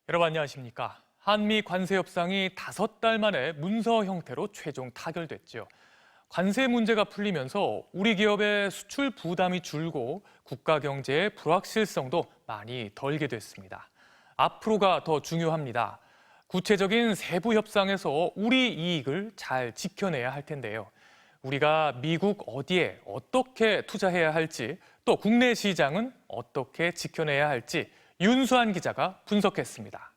여러분 안녕하십니까? 한미 관세 협상이 5달 만에 문서 형태로 최종 타결됐죠. 관세 문제가 풀리면서 우리 기업의 수출 부담이 줄고 국가 경제의 불확실성도 많이 덜게 됐습니다. 앞으로가 더 중요합니다. 구체적인 세부 협상에서 우리 이익을 잘 지켜내야 할 텐데요. 우리가 미국 어디에 어떻게 투자해야 할지, 또 국내 시장은 어떻게 지켜내야 할지 윤수한 기자가 분석했습니다.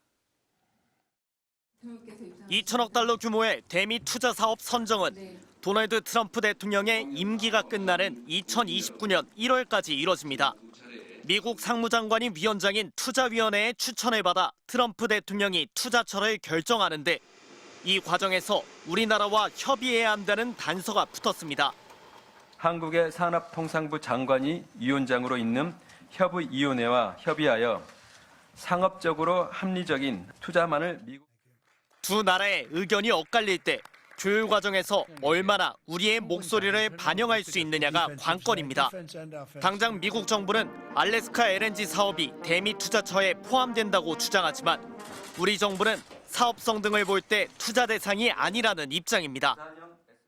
2천억 달러 규모의 대미 투자 사업 선정은 도널드 트럼프 대통령의 임기가 끝나는 2029년 1월까지 이뤄집니다. 미국 상무장관이 위원장인 투자위원회의 추천을 받아 트럼프 대통령이 투자처를 결정하는데 이 과정에서 우리나라와 협의해야 한다는 단서가 붙었습니다. 한국의 산업통상부 장관이 위원장으로 있는 협의위원회와 협의하여 상업적으로 합리적인 투자만을 두 나라의 의견이 엇갈릴 때 조율 과정에서 얼마나 우리의 목소리를 반영할 수 있느냐가 관건입니다. 당장 미국 정부는 알래스카 LNG 사업이 대미 투자처에 포함된다고 주장하지만 우리 정부는 사업성 등을 볼 때 투자 대상이 아니라는 입장입니다.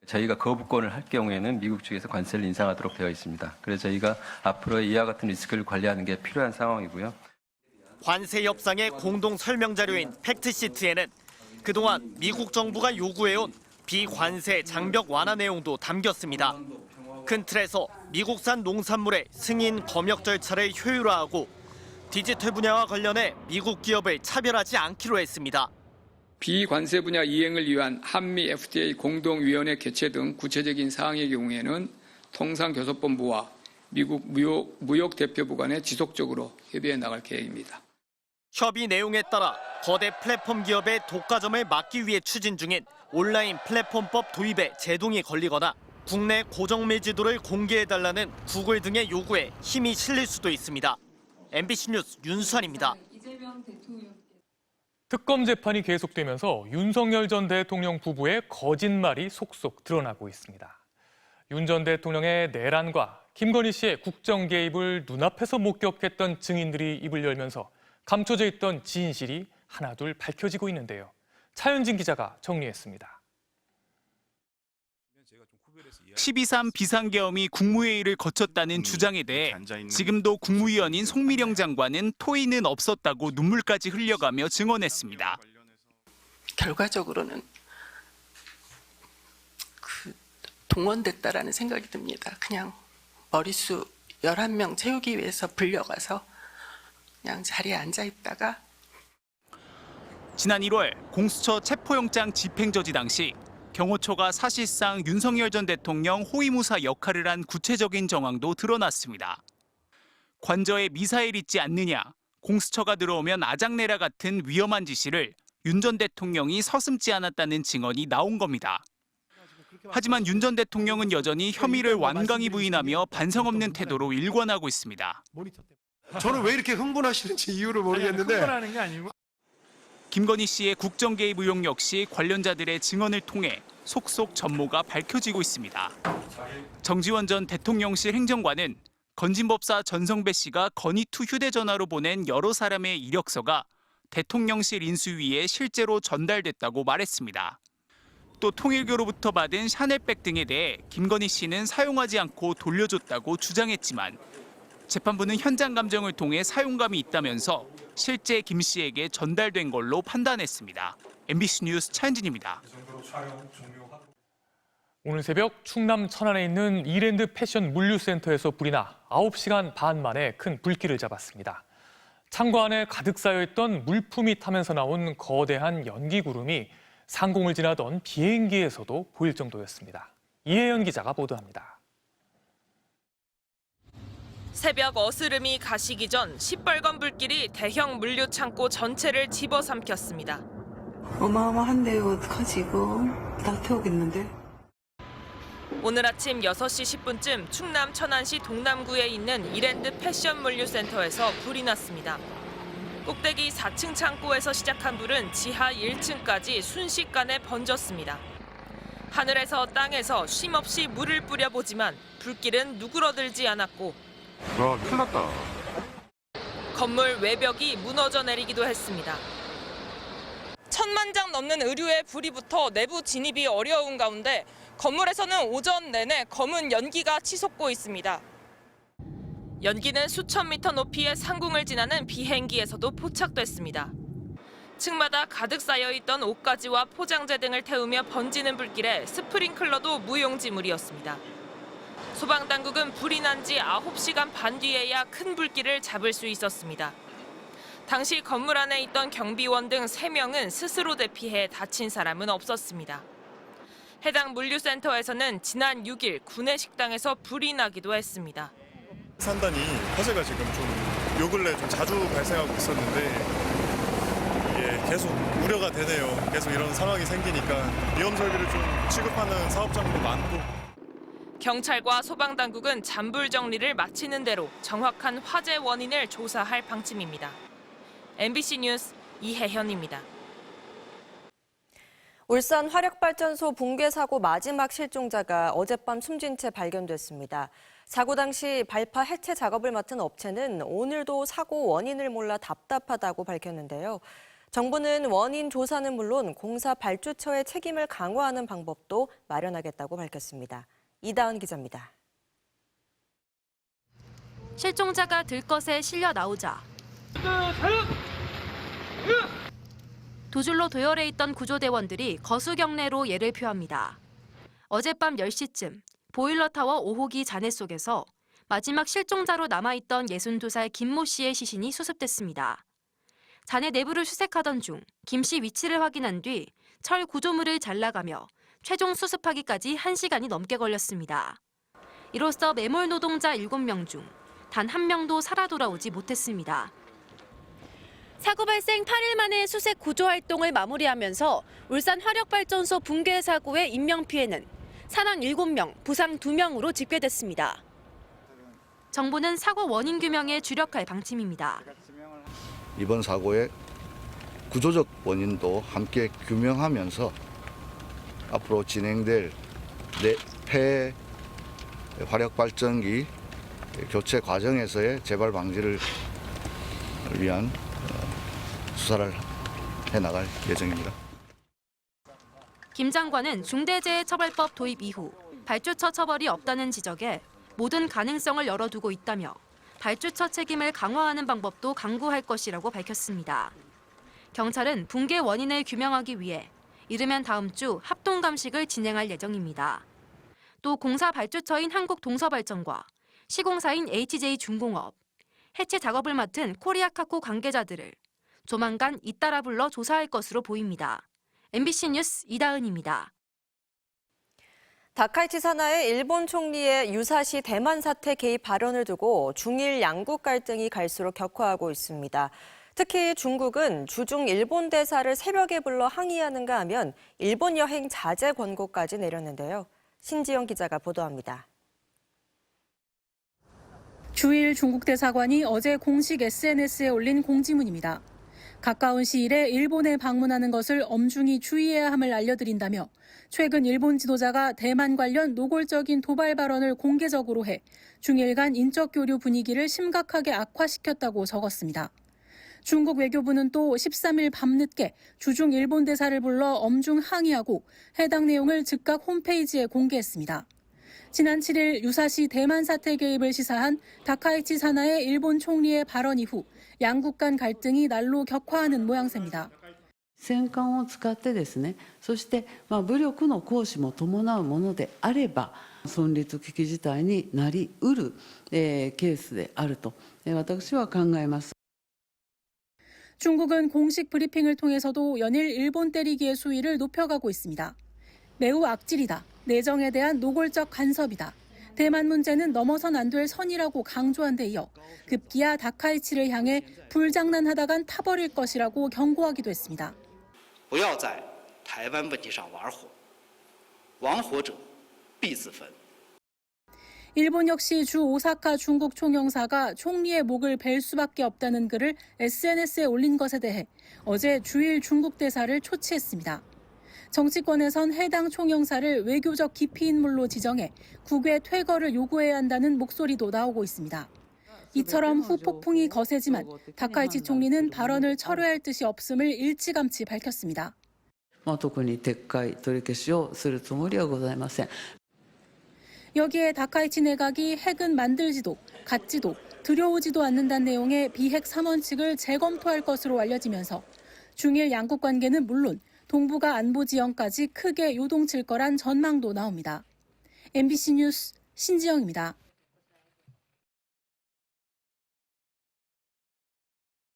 저희가 거부권을 할 경우에는 미국 측에서 관세를 인상하도록 되어 있습니다. 그래서 저희가 앞으로 이와 같은 리스크를 관리하는 게 필요한 상황이고요. 관세 협상의 공동 설명 자료인 팩트시트에는 그동안 미국 정부가 요구해온 비관세 장벽 완화 내용도 담겼습니다. 큰 틀에서 미국산 농산물의 승인 검역 절차를 효율화하고 디지털 분야와 관련해 미국 기업을 차별하지 않기로 했습니다. 비관세 분야 이행을 위한 한미 FTA 공동위원회 개최 등 구체적인 사항의 경우에는 통상교섭본부와 미국 무역대표부 간에 지속적으로 협의해 나갈 계획입니다. 협의 내용에 따라 거대 플랫폼 기업의 독과점을 막기 위해 추진 중인 온라인 플랫폼법 도입에 제동이 걸리거나 국내 고정밀 지도를 공개해달라는 구글 등의 요구에 힘이 실릴 수도 있습니다. MBC 뉴스 윤수환입니다. 특검 재판이 계속되면서 윤석열 전 대통령 부부의 거짓말이 속속 드러나고 있습니다. 윤 전 대통령의 내란과 김건희 씨의 국정 개입을 눈앞에서 목격했던 증인들이 입을 열면서 감춰져 있던 진실이 하나둘 밝혀지고 있는데요. 차윤진 기자가 정리했습니다. 12.3 비상계엄이 국무회의를 거쳤다는 주장에 대해 지금도 국무위원인 송미령 장관은 토의는 없었다고 눈물까지 흘려가며 증언했습니다. 결과적으로는 동원됐다라는 생각이 듭니다. 그냥 머릿수 11명 채우기 위해서 불려가서 그냥 자리에 앉아 있다가 지난 1월 공수처 체포영장 집행저지 당시 경호처가 사실상 윤석열 전 대통령 호위무사 역할을 한 구체적인 정황도 드러났습니다. 관저에 미사일 있지 않느냐, 공수처가 들어오면 아작내라 같은 위험한 지시를 윤 전 대통령이 서슴지 않았다는 증언이 나온 겁니다. 하지만 윤 전 대통령은 여전히 혐의를 완강히 부인하며 반성 없는 태도로 일관하고 있습니다. 저는 왜 이렇게 흥분하시는지 이유를 모르겠는데. 흥분하는 게 아니고. 김건희 씨의 국정 개입 의혹 역시 관련자들의 증언을 통해 속속 전모가 밝혀지고 있습니다. 정지원 전 대통령실 행정관은 건진법사 전성배 씨가 건의2 휴대전화로 보낸 여러 사람의 이력서가 대통령실 인수위에 실제로 전달됐다고 말했습니다. 또 통일교로부터 받은 샤넬백 등에 대해 김건희 씨는 사용하지 않고 돌려줬다고 주장했지만 재판부는 현장 감정을 통해 사용감이 있다면서 실제 김 씨에게 전달된 걸로 판단했습니다. MBC 뉴스 차현진입니다. 오늘 새벽 충남 천안에 있는 이랜드 패션 물류센터에서 불이 나 9시간 반 만에 큰 불길을 잡았습니다. 창고 안에 가득 쌓여있던 물품이 타면서 나온 거대한 연기 구름이 상공을 지나던 비행기에서도 보일 정도였습니다. 이혜연 기자가 보도합니다. 새벽 어스름이 가시기 전 시뻘건 불길이 대형 물류 창고 전체를 집어삼켰습니다. 어마어마한데요. 어떡하지 이거. 다 태우겠는데. 오늘 아침 6시 10분쯤 충남 천안시 동남구에 있는 이랜드 패션 물류센터에서 불이 났습니다. 꼭대기 4층 창고에서 시작한 불은 지하 1층까지 순식간에 번졌습니다. 하늘에서 땅에서 쉼없이 물을 뿌려보지만 불길은 누그러들지 않았고 와, 큰일 났다. 건물 외벽이 무너져 내리기도 했습니다. 1000만 장 넘는 의류에 불이 붙어 내부 진입이 어려운 가운데 건물에서는 오전 내내 검은 연기가 치솟고 있습니다. 연기는 수천 미터 높이의 상공을 지나는 비행기에서도 포착됐습니다. 층마다 가득 쌓여있던 옷가지와 포장재 등을 태우며 번지는 불길에 스프링클러도 무용지물이었습니다. 소방당국은 불이 난 지 9시간 반 뒤에야 큰 불길을 잡을 수 있었습니다. 당시 건물 안에 있던 경비원 등 3명은 스스로 대피해 다친 사람은 없었습니다. 해당 물류센터에서는 지난 6일 구내 식당에서 불이 나기도 했습니다. 산단이 화재가 지금 좀 요 근래 좀 자주 발생하고 있었는데 이게 계속 우려가 되네요. 계속 이런 상황이 생기니까 위험 설비를 좀 취급하는 사업장도 많고. 경찰과 소방당국은 잔불 정리를 마치는 대로 정확한 화재 원인을 조사할 방침입니다. MBC 뉴스 이혜현입니다. 울산 화력발전소 붕괴 사고 마지막 실종자가 어젯밤 숨진 채 발견됐습니다. 사고 당시 발파 해체 작업을 맡은 업체는 오늘도 사고 원인을 몰라 답답하다고 밝혔는데요. 정부는 원인 조사는 물론 공사 발주처의 책임을 강화하는 방법도 마련하겠다고 밝혔습니다. 이다은 기자입니다. 실종자가 들것에 실려 나오자 두 줄로 도열해 있던 구조대원들이 거수경례로 예를 표합니다. 어젯밤 10시쯤 보일러타워 5호기 잔해 속에서 마지막 실종자로 남아있던 62살 김모 씨의 시신이 수습됐습니다. 잔해 내부를 수색하던 중 김 씨 위치를 확인한 뒤 철 구조물을 잘라가며 최종 수습하기까지 1시간이 넘게 걸렸습니다. 이로써 매몰 노동자 7명 중 단 1명도 살아 돌아오지 못했습니다. 사고 발생 8일 만에 수색 구조 활동을 마무리하면서 울산 화력발전소 붕괴 사고의 인명피해는 사망 7명, 부상 2명으로 집계됐습니다. 정부는 사고 원인 규명에 주력할 방침입니다. 이번 사고의 구조적 원인도 함께 규명하면서 앞으로 진행될 폐 화력발전기 교체 과정에서의 재발 방지를 위한 수사를 해나갈 예정입니다. 김 장관은 중대재해처벌법 도입 이후 발주처 처벌이 없다는 지적에 모든 가능성을 열어두고 있다며 발주처 책임을 강화하는 방법도 강구할 것이라고 밝혔습니다. 경찰은 붕괴 원인을 규명하기 위해 이르면 다음 주 합동감식을 진행할 예정입니다. 또 공사 발주처인 한국동서발전과 시공사인 HJ중공업, 해체 작업을 맡은 코리아카코 관계자들을 조만간 잇따라 불러 조사할 것으로 보입니다. MBC 뉴스 이다은입니다. 다카이치 산하의 일본 총리의 유사시 대만 사태 개입 발언을 두고 중일 양국 갈등이 갈수록 격화하고 있습니다. 특히 중국은 주중 일본 대사를 새벽에 불러 항의하는가 하면 일본 여행 자제 권고까지 내렸는데요. 신지영 기자가 보도합니다. 주일 중국 대사관이 어제 공식 SNS에 올린 공지문입니다. 가까운 시일에 일본에 방문하는 것을 엄중히 주의해야 함을 알려드린다며 최근 일본 지도자가 대만 관련 노골적인 도발 발언을 공개적으로 해 중일 간 인적 교류 분위기를 심각하게 악화시켰다고 적었습니다. 중국 외교부는 또 13일 밤늦게 주중 일본 대사를 불러 엄중 항의하고 해당 내용을 즉각 홈페이지에 공개했습니다. 지난 7일 유사시 대만 사태 개입을 시사한 다카이치 산하의 일본 총리의 발언 이후 양국 간 갈등이 날로 격화하는 모양새입니다. 戦艦を使ってですね、そして武力の行使も伴うものであれば存立危機事態になりうるケースであると私は考えます。 중국은 공식 브리핑을 통해서도 연일 일본 때리기의 수위를 높여가고 있습니다. 매우 악질이다. 내정에 대한 노골적 간섭이다. 대만 문제는 넘어선 안 될 선이라고 강조한 데 이어 급기야 다카이치를 향해 불장난하다간 타버릴 것이라고 경고하기도 했습니다. 不要在台湾问题上玩火，玩火者必自焚。 일본 역시 주 오사카 중국 총영사가 총리의 목을 벨 수밖에 없다는 글을 SNS에 올린 것에 대해 어제 주일 중국 대사를 초치했습니다. 정치권에선 해당 총영사를 외교적 기피 인물로 지정해 국외 퇴거를 요구해야 한다는 목소리도 나오고 있습니다. 이처럼 후폭풍이 거세지만 다카이치 총리는 발언을 철회할 뜻이 없음을 일찌감치 밝혔습니다. 特に撤回取り消しをするつもりはございません。 여기에 다카이치 내각이 핵은 만들지도 갖지도 두려우지도 않는다는 내용의 비핵 3원칙을 재검토할 것으로 알려지면서 중일 양국 관계는 물론 동북아 안보 지형까지 크게 요동칠 거란 전망도 나옵니다. MBC 뉴스 신지영입니다.